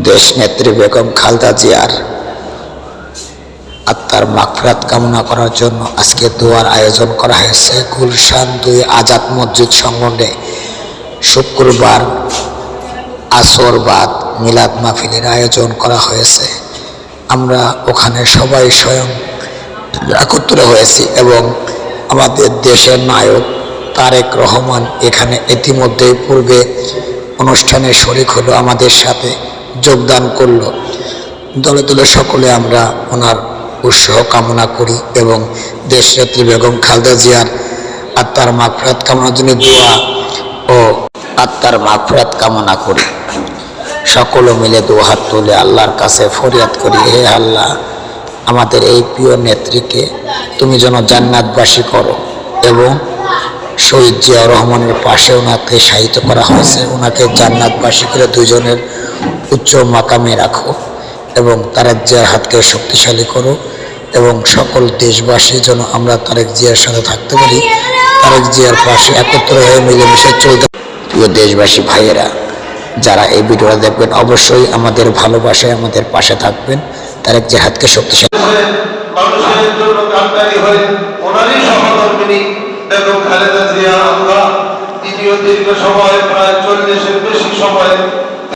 দেশ নেত্রী বেগম খালেদা জিয়ার আত্মার মাগফিরাত কামনা করার জন্য আজকে দোয়ার আয়োজন করা হয়েছে। গুলশান 2 আজাদ মসজিদ সংলগ্নে শুক্রবার আসর বাদ মিলাদ মাহফিলের আয়োজন করা হয়েছে। আমরা ওখানে সবাই স্বয়ং একত্র হয়েছি এবং আমাদের দেশের নায়ক তারেক রহমান এখানে ইতিমধ্যেই পূর্বে অনুষ্ঠানে শরীক হলো, আমাদের সাথে যোগদান করলো। দলে দলে সকলে আমরা ওনার উৎসাহ কামনা করি এবং দেশনেত্রী বেগম খালেদা জিয়ার আত্মার মাগফিরাত কামনার জন্য দোয়া ও আত্মার মাগফিরাত কামনা করি। সকলে মিলে দুহাত তুলে আল্লাহর কাছে ফরিয়াদ করি, হে আল্লাহ, আমাদের এই প্রিয় নেত্রীকে তুমি যেন জান্নাতবাসী করো এবং শহীদ জিয়াউর রহমানের পাশে ওনাকে শায়িত করা হয়েছে, ওনাকে জান্নাতবাসী করে দুজনের উচ্চ মাকামে রাখো এবং তারেক জিয়ার হাতকে শক্তিশালী করো এবং সকল দেশবাসী যেন আমরা তারেক জিয়ার সাথে থাকতে পারি, তারেক জিয়ার পাশে একত্র হয়ে মিলেমিশে চলতে। প্রিয় দেশবাসী ভাইয়েরা, যারা এই ভিডিওটা দেখবেন অবশ্যই আমাদের ভালোবাসায় আমাদের পাশে থাকবেন, তারেক জিয়ার হাতকে শক্তিশালী মানুষের জন্য কামকারী হয়ে ওনারই সহধর্মিনী বেগম খালেদা জিয়া আমরা দ্বিতীয় দীর্ঘ সময় প্রায় 40-এর বেশি সময়